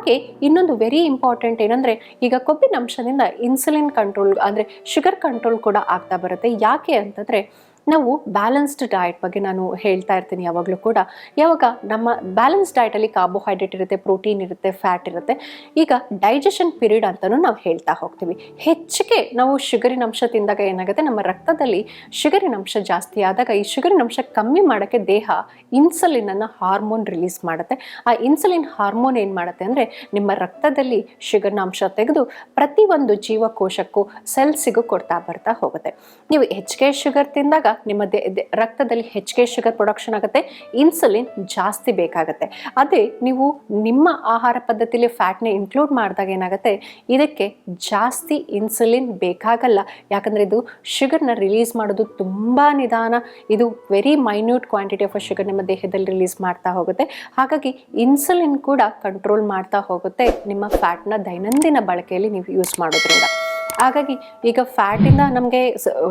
ಹಾಗೆ ಇನ್ನೊಂದು very important ಏನಂದರೆ, ಈಗ ಕೊಬ್ಬಿನ ಅಂಶದಿಂದ ಇನ್ಸುಲಿನ್ ಕಂಟ್ರೋಲ್ ಅಂದರೆ ಶುಗರ್ ಕಂಟ್ರೋಲ್ ಕೂಡ ಆಗ್ತಾ ಬರುತ್ತೆ. ಯಾಕೆ ಅಂತಂದರೆ, ನಾವು ಬ್ಯಾಲೆನ್ಸ್ಡ್ ಡಯಟ್ ಬಗ್ಗೆ ನಾನು ಹೇಳ್ತಾ ಇರ್ತೀನಿ ಯಾವಾಗಲೂ ಕೂಡ. ಯಾವಾಗ ನಮ್ಮ ಬ್ಯಾಲೆನ್ಸ್ ಡಯಟಲ್ಲಿ ಕಾರ್ಬೋಹೈಡ್ರೇಟ್ ಇರುತ್ತೆ, ಪ್ರೋಟೀನ್ ಇರುತ್ತೆ, ಫ್ಯಾಟ್ ಇರುತ್ತೆ. ಈಗ ಡೈಜೆಷನ್ ಪೀರಿಯಡ್ ಅಂತಲೂ ನಾವು ಹೇಳ್ತಾ ಹೋಗ್ತೀವಿ. ಹೆಚ್ಚಿಗೆ ನಾವು ಶುಗರಿನ ಅಂಶ ತಿಂದಾಗ ಏನಾಗುತ್ತೆ, ನಮ್ಮ ರಕ್ತದಲ್ಲಿ ಶುಗರಿನ ಅಂಶ ಜಾಸ್ತಿ ಆದಾಗ ಈ ಶುಗರಿನ ಅಂಶ ಕಮ್ಮಿ ಮಾಡೋಕ್ಕೆ ದೇಹ ಇನ್ಸುಲಿನನ್ನು ಹಾರ್ಮೋನ್ ರಿಲೀಸ್ ಮಾಡುತ್ತೆ. ಆ ಇನ್ಸುಲಿನ್ ಹಾರ್ಮೋನ್ ಏನು ಮಾಡುತ್ತೆ ಅಂದರೆ, ನಿಮ್ಮ ರಕ್ತದಲ್ಲಿ ಶುಗರ್ನ ಅಂಶ ತೆಗೆದು ಪ್ರತಿಯೊಂದು ಜೀವಕೋಶಕ್ಕೂ ಸೆಲ್ಸಿಗೂ ಕೊಡ್ತಾ ಬರ್ತಾ ಹೋಗುತ್ತೆ. ನೀವು ಹೆಚ್ಚಿಗೆ ಶುಗರ್ ತಿಂದಾಗ ನಿಮ್ಮ ರಕ್ತದಲ್ಲಿ ಹೆಚ್ಚಿಗೆ ಶುಗರ್ ಪ್ರೊಡಕ್ಷನ್ ಆಗುತ್ತೆ, ಇನ್ಸುಲಿನ್ ಜಾಸ್ತಿ ಬೇಕಾಗುತ್ತೆ. ಅದೇ ನೀವು ನಿಮ್ಮ ಆಹಾರ ಪದ್ಧತಿಯಲ್ಲಿ ಫ್ಯಾಟ್ನ ಇನ್ಕ್ಲೂಡ್ ಮಾಡಿದಾಗ ಏನಾಗುತ್ತೆ, ಇದಕ್ಕೆ ಜಾಸ್ತಿ ಇನ್ಸುಲಿನ್ ಬೇಕಾಗಲ್ಲ. ಯಾಕಂದರೆ ಇದು ಶುಗರ್ನ ರಿಲೀಸ್ ಮಾಡೋದು ತುಂಬ ನಿಧಾನ. ಇದು very minute quantity of sugar ನಿಮ್ಮ ದೇಹದಲ್ಲಿ ರಿಲೀಸ್ ಮಾಡ್ತಾ ಹೋಗುತ್ತೆ. ಹಾಗಾಗಿ ಇನ್ಸುಲಿನ್ ಕೂಡ ಕಂಟ್ರೋಲ್ ಮಾಡ್ತಾ ಹೋಗುತ್ತೆ ನಿಮ್ಮ ಫ್ಯಾಟ್ನ ದೈನಂದಿನ ಬಳಕೆಯಲ್ಲಿ ನೀವು ಯೂಸ್ ಮಾಡೋದ್ರಿಂದ. ಹಾಗಾಗಿ ಈಗ ಫ್ಯಾಟಿಂದ ನಮಗೆ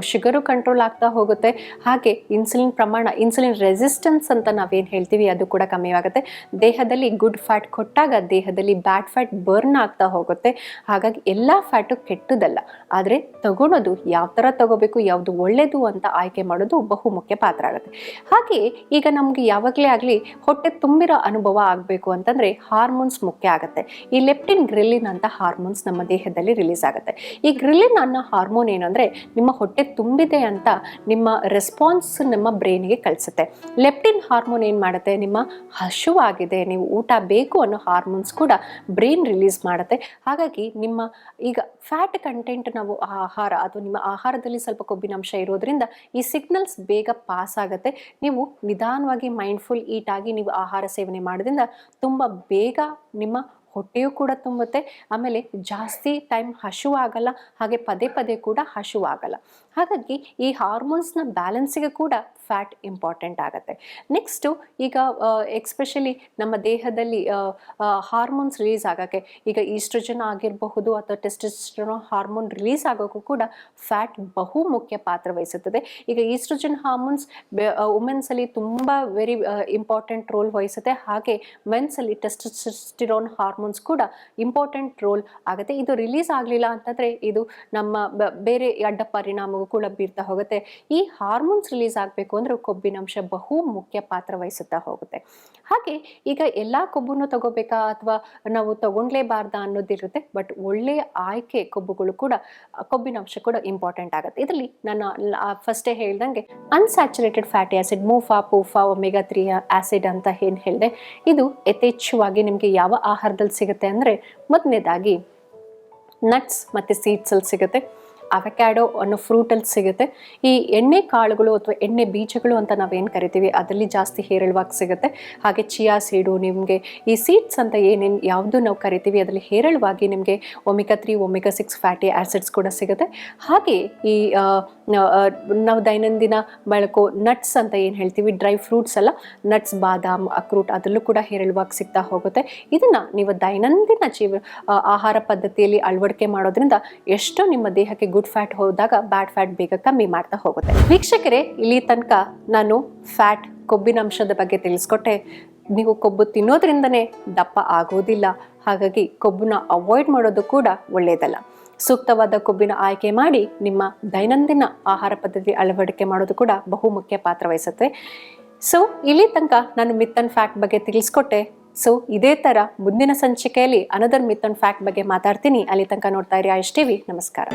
ಶುಗರು ಕಂಟ್ರೋಲ್ ಆಗ್ತಾ ಹೋಗುತ್ತೆ. ಹಾಗೆ ಇನ್ಸುಲಿನ್ ಪ್ರಮಾಣ, ಇನ್ಸುಲಿನ್ ರೆಸಿಸ್ಟೆನ್ಸ್ ಅಂತ ನಾವೇನು ಹೇಳ್ತೀವಿ ಅದು ಕೂಡ ಕಮ್ಮಿ ಆಗುತ್ತೆ. ದೇಹದಲ್ಲಿ ಗುಡ್ ಫ್ಯಾಟ್ ಕೊಟ್ಟಾಗ ದೇಹದಲ್ಲಿ ಬ್ಯಾಡ್ ಫ್ಯಾಟ್ ಬರ್ನ್ ಆಗ್ತಾ ಹೋಗುತ್ತೆ. ಹಾಗಾಗಿ ಎಲ್ಲ ಫ್ಯಾಟು ಕೆಟ್ಟದಲ್ಲ, ಆದರೆ ತಗೊಳೋದು ಯಾವ ಥರ ತಗೋಬೇಕು, ಯಾವುದು ಒಳ್ಳೆಯದು ಅಂತ ಆಯ್ಕೆ ಮಾಡೋದು ಬಹುಮುಖ್ಯ ಪಾತ್ರ ಆಗುತ್ತೆ. ಹಾಗೆ ಈಗ ನಮಗೆ ಯಾವಾಗಲೇ ಆಗಲಿ ಹೊಟ್ಟೆ ತುಂಬಿರೋ ಅನುಭವ ಆಗಬೇಕು ಅಂತಂದರೆ ಹಾರ್ಮೋನ್ಸ್ ಮುಖ್ಯ ಆಗುತ್ತೆ. ಈ ಲೆಪ್ಟಿನ್, ಗ್ರೆಲಿನ್ ಅಂತ ಹಾರ್ಮೋನ್ಸ್ ನಮ್ಮ ದೇಹದಲ್ಲಿ ರಿಲೀಸ್ ಆಗುತ್ತೆ. ಈ ಗ್ರೆಲಿನ್ ಅನ್ನೋ ಹಾರ್ಮೋನ್ ಏನಂದರೆ, ನಿಮ್ಮ ಹೊಟ್ಟೆ ತುಂಬಿದೆ ಅಂತ ನಿಮ್ಮ ರೆಸ್ಪಾನ್ಸ್ ನಮ್ಮ ಬ್ರೈನ್ಗೆ ಕಳಿಸುತ್ತೆ. ಲೆಪ್ಟಿನ್ ಹಾರ್ಮೋನ್ ಏನು ಮಾಡುತ್ತೆ, ನಿಮ್ಮ ಹಸಿವಾಗಿದೆ, ನೀವು ಊಟ ಬೇಕು ಅನ್ನೋ ಹಾರ್ಮೋನ್ಸ್ ಕೂಡ ಬ್ರೈನ್ ರಿಲೀಸ್ ಮಾಡುತ್ತೆ. ಹಾಗಾಗಿ ನಿಮ್ಮ ಈಗ ಫ್ಯಾಟ್ ಕಂಟೆಂಟ್ ನಾವು ಆಹಾರ ಅಥವಾ ನಿಮ್ಮ ಆಹಾರದಲ್ಲಿ ಸ್ವಲ್ಪ ಕೊಬ್ಬಿನ ಅಂಶ ಇರೋದ್ರಿಂದ ಈ ಸಿಗ್ನಲ್ಸ್ ಬೇಗ ಪಾಸ್ ಆಗುತ್ತೆ. ನೀವು ನಿಧಾನವಾಗಿ ಮೈಂಡ್ಫುಲ್ ಈಟ್ ಆಗಿ ನೀವು ಆಹಾರ ಸೇವನೆ ಮಾಡೋದ್ರಿಂದ ತುಂಬ ಬೇಗ ನಿಮ್ಮ ಹೊಟ್ಟೆಯೂ ಕೂಡ ತುಂಬುತ್ತೆ. ಆಮೇಲೆ ಜಾಸ್ತಿ ಟೈಮ್ ಹಸಿವಾಗಲ್ಲ, ಹಾಗೆ ಪದೇ ಪದೇ ಕೂಡ ಹಸಿವಾಗಲ್ಲ. ಹಾಗಾಗಿ ಈ ಹಾರ್ಮೋನ್ಸ್ನ ಬ್ಯಾಲೆನ್ಸಿಗೆ ಕೂಡ ಫ್ಯಾಟ್ ಇಂಪಾರ್ಟೆಂಟ್ ಆಗುತ್ತೆ. ನೆಕ್ಸ್ಟು ಈಗ ಎಕ್ಸ್ಪೆಷಲಿ ನಮ್ಮ ದೇಹದಲ್ಲಿ ಹಾರ್ಮೋನ್ಸ್ ರಿಲೀಸ್ ಆಗೋಕ್ಕೆ, ಈಗ ಈಸ್ಟ್ರೋಜನ್ ಆಗಿರಬಹುದು ಅಥವಾ ಟೆಸ್ಟೋಸ್ಟೆರಾನ್ ಹಾರ್ಮೋನ್ ರಿಲೀಸ್ ಆಗೋಕ್ಕೂ ಕೂಡ ಫ್ಯಾಟ್ ಬಹುಮುಖ್ಯ ಪಾತ್ರ ವಹಿಸುತ್ತದೆ. ಈಗ ಈಸ್ಟ್ರೋಜನ್ ಹಾರ್ಮೋನ್ಸ್ ವುಮೆನ್ಸಲ್ಲಿ ತುಂಬ ವೆರಿ ಇಂಪಾರ್ಟೆಂಟ್ ರೋಲ್ ವಹಿಸುತ್ತೆ. ಹಾಗೆ ಮೆನ್ಸಲ್ಲಿ ಟೆಸ್ಟೋಸ್ಟೆರಾನ್ ಹಾರ್ಮೋನ್ಸ್ ಕೂಡ ಇಂಪಾರ್ಟೆಂಟ್ ರೋಲ್ ಆಗುತ್ತೆ. ಇದು ರಿಲೀಸ್ ಆಗಲಿಲ್ಲ ಅಂತಂದರೆ ಇದು ನಮ್ಮ ಬೇರೆ ಅಡ್ಡ ಪರಿಣಾಮವೂ ಕೂಡ ಬೀರ್ತಾ ಹೋಗುತ್ತೆ. ಈ ಹಾರ್ಮೋನ್ಸ್ ರಿಲೀಸ್ ಆಗಬೇಕು ಅಂದರೆ ಕೊಬ್ಬಿನ ಅಂಶ ಬಹು ಮುಖ್ಯ ಪಾತ್ರ ವಹಿಸುತ್ತಾ ಹೋಗುತ್ತೆ. ಹಾಗೆ ಈಗ ಎಲ್ಲ ಕೊಬ್ಬನ್ನು ತಗೋಬೇಕಾ ಅಥವಾ ನಾವು ತಗೊಂಡ್ಲೇಬಾರ್ದಾ ಅನ್ನೋದಿರುತ್ತೆ. ಬಟ್ ಒಳ್ಳೆಯ ಆಯ್ಕೆ ಕೊಬ್ಬುಗಳು ಕೂಡ, ಕೊಬ್ಬಿನ ಅಂಶ ಕೂಡ ಇಂಪಾರ್ಟೆಂಟ್ ಆಗುತ್ತೆ. ಇದರಲ್ಲಿ ನಾನು ಫಸ್ಟೇ ಹೇಳ್ದಂಗೆ unsaturated fatty acid, MUFA, PUFA, omega 3 acid ಅಂತ ಏನು ಹೇಳಿದೆ, ಇದು ಯಥೇಚ್ಛವಾಗಿ ನಿಮಗೆ ಯಾವ ಆಹಾರದಲ್ಲಿ ಸಿಗುತ್ತೆ ಅಂದರೆ, ಮೊದಲನೇದಾಗಿ ನಟ್ಸ್ ಮತ್ತು ಸೀಡ್ಸಲ್ಲಿ ಸಿಗುತ್ತೆ. ಅವಕ್ಯಾಡೋ ಅನ್ನೋ ಫ್ರೂಟಲ್ಲಿ ಸಿಗುತ್ತೆ. ಈ ಎಣ್ಣೆ ಕಾಳುಗಳು ಅಥವಾ ಎಣ್ಣೆ ಬೀಜಗಳು ಅಂತ ನಾವೇನು ಕರಿತೀವಿ ಅದರಲ್ಲಿ ಜಾಸ್ತಿ ಹೇರಳವಾಗಿ ಸಿಗುತ್ತೆ. ಹಾಗೆ ಚಿಯಾ ಸೀಡು, ನಿಮಗೆ ಈ ಸೀಡ್ಸ್ ಅಂತ ಏನೇನು ಯಾವುದು ನಾವು ಕರಿತೀವಿ ಅದರಲ್ಲಿ ಹೇರಳವಾಗಿ ನಿಮಗೆ ಒಮೆಗಾ 3, ಒಮೆಗಾ 6 ಫ್ಯಾಟಿ ಆಸಿಡ್ಸ್ ಕೂಡ ಸಿಗುತ್ತೆ. ಹಾಗೆ ಈ ನಾವು ದೈನಂದಿನ ಬಳಕೋ ನಟ್ಸ್ ಅಂತ ಏನು ಹೇಳ್ತೀವಿ, ಡ್ರೈ ಫ್ರೂಟ್ಸ್ ಅಲ್ಲ, ನಟ್ಸ್, ಬಾದಾಮ್, ಅಕ್ರೂಟ್ ಅದರಲ್ಲೂ ಕೂಡ ಹೇರಳವಾಗಿ ಸಿಗ್ತಾ ಹೋಗುತ್ತೆ. ಇದನ್ನು ನೀವು ದೈನಂದಿನ ಆಹಾರ ಪದ್ಧತಿಯಲ್ಲಿ ಅಳವಡಿಕೆ ಮಾಡೋದ್ರಿಂದ ಎಷ್ಟೋ ನಿಮ್ಮ ದೇಹಕ್ಕೆ ಗುಡ್ ಫ್ಯಾಟ್ ಹೋದಾಗ ಬ್ಯಾಡ್ ಫ್ಯಾಟ್ ಬೇಗ ಕಮ್ಮಿ ಮಾಡ್ತಾ ಹೋಗುತ್ತೆ. ವೀಕ್ಷಕರೇ, ಇಲ್ಲಿ ತನಕ ನಾನು ಫ್ಯಾಟ್, ಕೊಬ್ಬಿನ ಅಂಶದ ಬಗ್ಗೆ ತಿಳಿಸ್ಕೊಟ್ಟೆ. ನೀವು ಕೊಬ್ಬು ತಿನ್ನೋದ್ರಿಂದನೇ ದಪ್ಪ ಆಗೋದಿಲ್ಲ. ಹಾಗಾಗಿ ಕೊಬ್ಬನ್ನ ಅವಾಯ್ಡ್ ಮಾಡೋದು ಕೂಡ ಒಳ್ಳೆಯದಲ್ಲ. ಸೂಕ್ತವಾದ ಕೊಬ್ಬಿನ ಆಯ್ಕೆ ಮಾಡಿ ನಿಮ್ಮ ದೈನಂದಿನ ಆಹಾರ ಪದ್ಧತಿ ಅಳವಡಿಕೆ ಮಾಡೋದು ಕೂಡ ಬಹುಮುಖ್ಯ ಪಾತ್ರ ವಹಿಸುತ್ತೆ. ಸೊ ಇಲ್ಲಿ ತನಕ ನಾನು ಮಿತ್ ಅಂಡ್ ಫ್ಯಾಕ್ಟ್ ಬಗ್ಗೆ ತಿಳಿಸ್ಕೊಟ್ಟೆ. ಸೊ ಇದೇ ಥರ ಮುಂದಿನ ಸಂಚಿಕೆಯಲ್ಲಿ ಅನದರ್ ಮಿತ್ ಅಂಡ್ ಫ್ಯಾಕ್ಟ್ ಬಗ್ಗೆ ಮಾತಾಡ್ತೀನಿ. ಅಲ್ಲಿ ತನಕ ನೋಡ್ತಾ ಇರಿ ಆಯುಷ್ ಟಿವಿ. ನಮಸ್ಕಾರ.